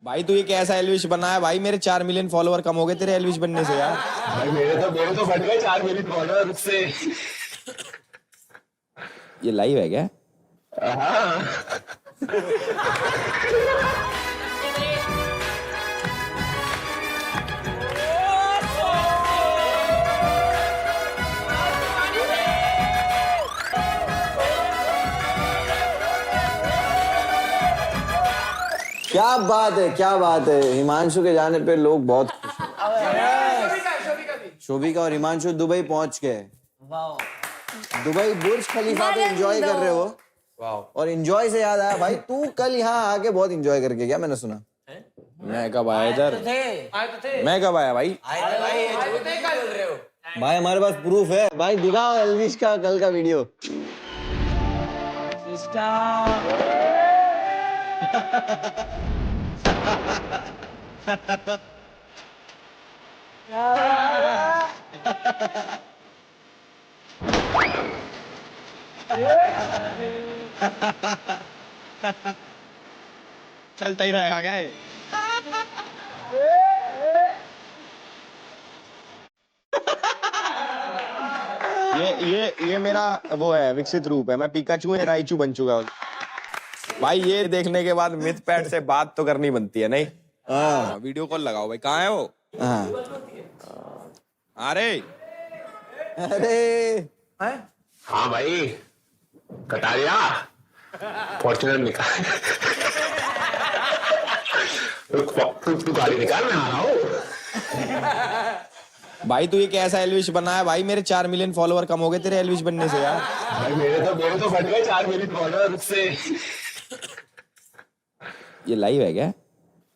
भाई तू ये कैसा एल्विश बना है भाई? मेरे 4 मिलियन फॉलोवर कम हो गए तेरे एल्विश बनने से यार। भाई मेरे तो बढ़ गए 4 मिलियन फॉलोअर उससे। ये लाइव है क्या? हाँ। क्या बात है, क्या बात है। हिमांशु के जाने पे लोग बहुत खुश हैं। शोभिका और हिमांशु दुबई पहुंच गए। दुबई बुर्ज खलीफा पे एंजॉय कर रहे हो। और एंजॉय से याद आया भाई, तू कल यहाँ आके बहुत एंजॉय करके गया, मैंने सुना। मैं कब आया इधर? मैं कब आया भाई? भाई हमारे पास प्रूफ है भाई, दिखाओ एल्विश का कल का वीडियो। चलता ही रहेगा क्या ये? ये मेरा वो है, विकसित रूप है। मैं पिकाचू या राइचू बन चुका हूँ भाई। ये देखने के बाद मिथ पैट से बात तो करनी बनती है नहीं? हाँ, वीडियो कॉल लगाओ भाई। कहाँ है वो? अरे अरे हाँ भाई, कटारिया फॉर्चुनर निकाल। तू गाड़ी निकाल, मैं आ रहा हूँ। भाई तू ये कैसा एल्विश बना है भाई? मेरे 4 मिलियन फॉलोवर कम हो गए तेरे एल्विश बनने से यार। भाई मेरे तो बढ़ गए 4 मिलियन फॉलोअर उससे। ये लाइव है क्या?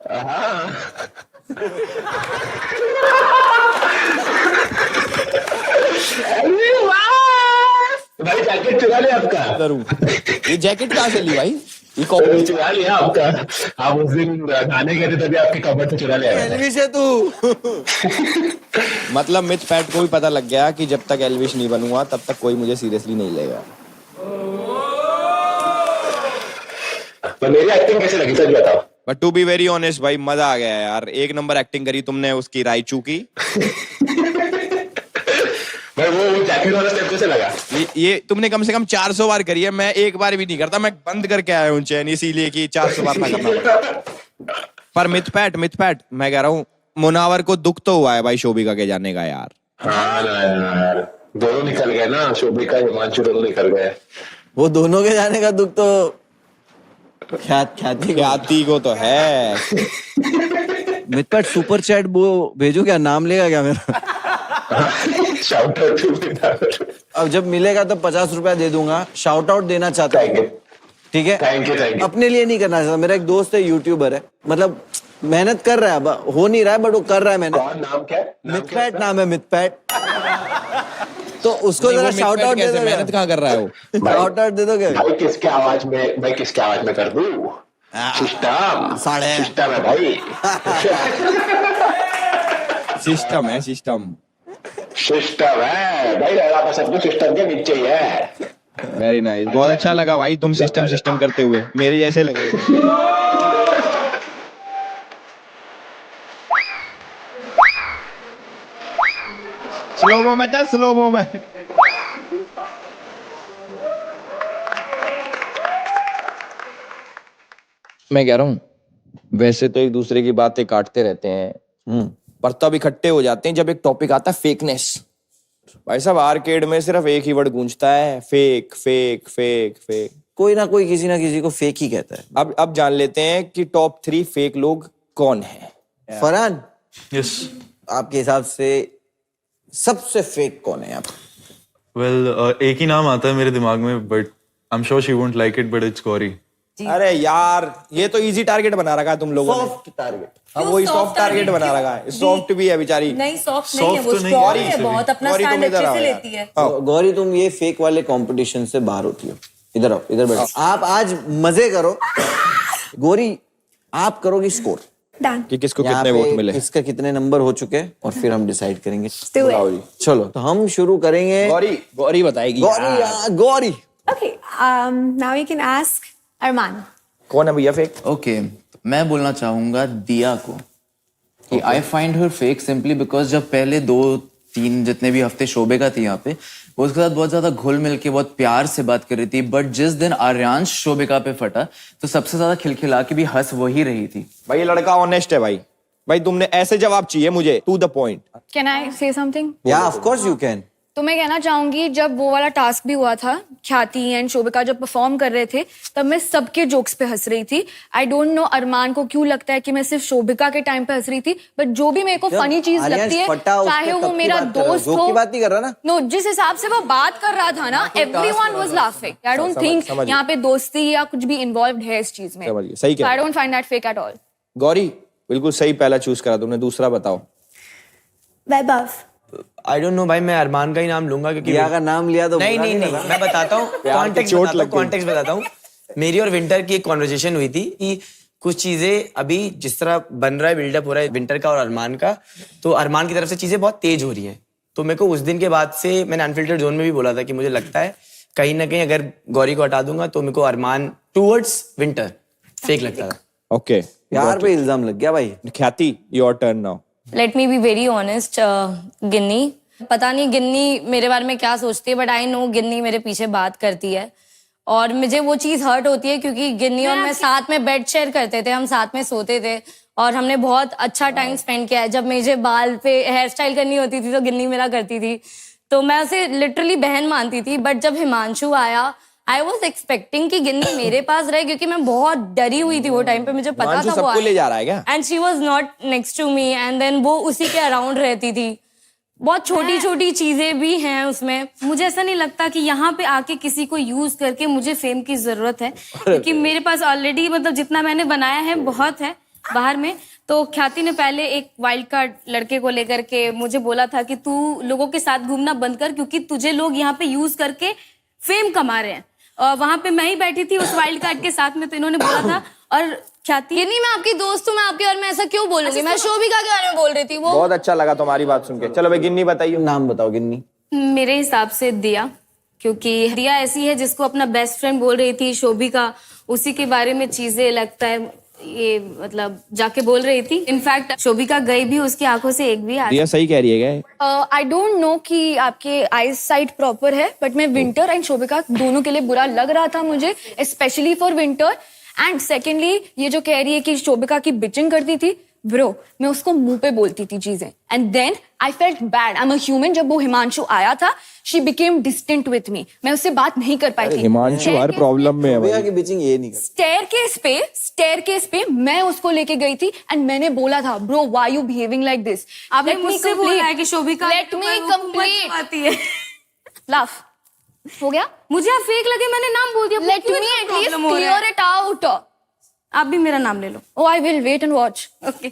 हाँ। भाई जैकेट चुरा लिया आपका। जरूर। ये जैकेट कहाँ से ली भाई? ये कॉपी चुरा लिया आपका। आप उस दिन खाने गए थे तभी आपके कबर्ड से चुरा लिया। एल्विश है तू। मतलब मिथ पैट को भी पता लग गया कि जब तक एल्विश नहीं बनूंगा तब तक कोई मुझे सीरियसली नहीं लेगा। पर मेरी एक्टिंग कैसे लगी सच बताओ। But to be very honest भाई, मजा आ गया यार। एक नंबर एक्टिंग करी तुमने उसकी, राइचू की। भाई वो जैकेट वाला स्टेप कैसे लगा? ये तुमने कम से कम 400 बार करी है। मैं एक बार भी नहीं करता। मैं बंद करके आया हूँ चैन इसीलिए कि 400 बार ना करना पड़े। पर मिथ पैट मैं कह रहा हूँ, मुनावर को दुख तो हुआ है भाई शोभिका के जाने का यार। हाँ ना यार, दोनों निकल गए ना, शोभिका हिमांशु दोनों निकल गए। वो दोनों के जाने का दुख तो ख्याति को तो है। मिथ पैट सुपर चैट वो भेजो, क्या नाम लेगा क्या मेरा? Shout out. अब जब मिलेगा तो 50 रुपया दे दूंगा। शाउट आउट देना चाहता हूँ, ठीक है? Thank you. अपने लिए नहीं करना चाहता। मेरा एक दोस्त है, यूट्यूबर है, मतलब मेहनत कर रहा है, हो नहीं रहा है बट वो कर रहा है मेहनत। कौन? नाम क्या है? मिथ पैट नाम है, मिथ पैट। तो उसको जरा शाउट आउट दे दो। मेहनत कहाँ कर रहा है वो? शाउट आउट दे दो क्या? भाई किसके आवाज में कर दूं? सिस्टम है भाई। सिस्टम है भाई, लड़ा का सब कुछ सिस्टम के नीचे ही है। वेरी नाइस, बहुत अच्छा लगा भाई तुम सिस्टम करते हुए। मेरे जैसे लगे। स्लो मो में। मैं कह रहा हूँ वैसे तो एक दूसरे की बातें काटते रहते हैं, पर तब इकट्ठे हो जाते हैं जब एक टॉपिक आता है फेकनेस। भाई साहब आर्केड में सिर्फ एक ही वर्ड गूंजता है, फेक फेक फेक फेक। कोई ना कोई किसी ना किसी को फेक ही कहता है। अब जान लेते हैं कि टॉप 3 फेक लोग कौन हैं। फरहान, यस, आपके हिसाब से सबसे फेक कौन है आप? वेल एक ही नाम आता है मेरे दिमाग में, but I am sure she won't like it, but it's Gauri. अरे यार ये तो इजी टारगेट बना रखा है तुम लोगों ने। Soft target. हाँ वही सॉफ्ट टारगेट बना रखा है। सॉफ्ट भी है बेचारी। नहीं सॉफ्ट नहीं है, वो तो नहीं स्ट्रॉन्ग है, है बहुत, अपना गौरी, स्टैंड तुम इधर अच्छे आओ से यार। लेती है। गौरी तुम ये फेक वाले कंपटीशन से बाहर होती हो। इधर आओ, इधर बैठो। आप आज मजे करो। गौरी आप करोगी स्कोर डन। कि किसको यहाँ कितने पे वोट मिले। किसका कितने नंबर हो चुके हैं और फिर हम डिसाइड करेंगे। Do it. बुलाओ जी। चलो तो हम शुरू करेंगे। गौरी बताएगी। Gauri Okay, now you can ask Arman. कौन है भैया फेक? ओके, मैं बोलना चाहूंगा दिया को कि I find her fake simply because जब पहले 2-3 जितने भी हफ्ते शोभिका थी यहाँ पे वो उसके साथ बहुत ज्यादा घुल मिल के बहुत प्यार से बात कर रही थी, बट जिस दिन आर्यांश शोभिका पे फटा तो सबसे ज्यादा खिलखिला के भी हंस वही रही थी। भाई ये लड़का ऑनेस्ट है भाई। भाई तुमने ऐसे जवाब चाहिए मुझे, to the point. Can I say something? या ऑफ कोर्स यू कैन। तो मैं कहना चाहूंगी जब वो वाला टास्क भी हुआ था, ख्याति एंड शोभिका जब परफॉर्म कर रहे थे तब मैं सबके जोक्स पे हंस रही थी। आई डोंट नो अरमान को क्यों लगता है कि मैं सिर्फ शोभिका के टाइम पे हंस रही थी, बट जो भी मेरे को फनी चीज लगती है, चाहे वो मेरा दोस्त हो, बात नहीं कर रहा ना। नो, जिस हिसाब से वो बात कर रहा था ना, everyone was laughing. I don't think यहाँ पे दोस्ती या कुछ भी इन्वॉल्व है इस चीज में। सही I don't find that fake at all. Gauri बिल्कुल सही पहला चूज करा तुमने, दूसरा बताओ। वैभव। आई डोंट नो भाई, मैं अरमान का ही नाम लूंगा क्योंकि दिया का नाम लिया तो नहीं, मैं बताता हूँ, कॉन्टेक्स्ट बताता हूँ। मेरी और विंटर की एक कॉन्वर्जेशन हुई थी कि कुछ चीजें अभी जिस तरह बन रहा है, बिल्डअप हो रहा है विंटर का और अरमान का, तो अरमान की तरफ से चीजें बहुत तेज हो रही हैं। तो मेरे को उस दिन के बाद से मैंने अनफिल्टर्ड जोन में भी बोला था कि मुझे लगता है कहीं ना कहीं अगर गौरी को हटा दूंगा तो मेरे को अरमान टूवर्ड्स विंटर फेक लगता था। ओके, यार पे इल्जाम लग गया भाई। Khyati your turn now. Let me be very honest, Ginni, पता नहीं गिन्नी मेरे बारे में क्या सोचती है, बट आई नो गिन्नी मेरे पीछे बात करती है और मुझे वो चीज हर्ट होती है क्योंकि गिन्नी और मैं साथ में बेड शेयर करते थे, हम साथ में सोते थे और हमने बहुत अच्छा टाइम स्पेंड किया है। जब मुझे बाल पे हेयर स्टाइल करनी होती थी तो गिन्नी मेरा करती थी, तो मैं उसे लिटरली बहन मानती थी। बट जब हिमांशु आया, आई वॉज एक्सपेक्टिंग कि गिन्नी मेरे पास रहे क्योंकि मैं बहुत डरी हुई थी वो टाइम पे, मुझे पता था वो ले जा रहा है क्या? And she was not next to me and then वो उसी के अराउंड रहती थी। बहुत छोटी छोटी चीजें भी हैं उसमें। मुझे ऐसा नहीं लगता कि यहाँ पे आके किसी को यूज करके मुझे फेम की जरूरत है, क्योंकि मेरे पास ऑलरेडी मतलब जितना मैंने बनाया है बहुत है बाहर में। तो ख्याति ने पहले एक वाइल्ड कार्ड लड़के को लेकर के मुझे बोला था कि तू लोगों के साथ घूमना बंद कर क्योंकि तुझे लोग यहाँ पे यूज करके फेम कमा रहे हैं। और वहां पे मैं ही बैठी थी उस वाइल्ड कार्ड के साथ में, तो इन्होंने बोला था। और ख्याति, ये नहीं, मैं आपकी दोस्त हूँ, मैं आपके बारे में ऐसा क्यों बोलूंगी? मैं शोभिका के बारे में बोल रही थी। वो बहुत अच्छा लगा तुम्हारी बात सुन के। चलो भाई गिन्नी बताइए। नाम बताओ गिन्नी। मेरे हिसाब से दिया, क्योंकि दिया ऐसी है जिसको अपना बेस्ट फ्रेंड बोल रही थी शोभिका, उसी के बारे में चीजें लगता है ये मतलब जाके बोल रही थी। इनफैक्ट शोभिका गई भी, उसकी आंखों से एक भी दिया सही कह रही है क्या? आई डोंट नो कि आपके आई साइट प्रॉपर है, बट मैं विंटर एंड शोभिका दोनों के लिए बुरा लग रहा था मुझे, specially for winter. And secondly ये जो कह रही है कि शोभिका की बिचिंग करती थी, ब्रो मैं उसको मुंह पे बोलती थी चीजें, and then I felt bad, I am a human. जब वो हिमांशु आया था, she became distant with me, मैं उससे बात नहीं कर पाई थी। हिमांशु हर प्रॉब्लम में है भाई। की बिचिंग ये नहीं कर। स्टेयरकेस पे मैं उसको लेके गई थी एंड मैंने बोला था, bro why you behaving like this. आपने मुझसे बोला है कि Shobhika let me complete. Laugh हो गया? मुझे आप फेक लगे, मैंने नाम बोल दिया। Let me at least clear it out. आप भी मेरा नाम ले लो। Oh, I will wait and watch. Okay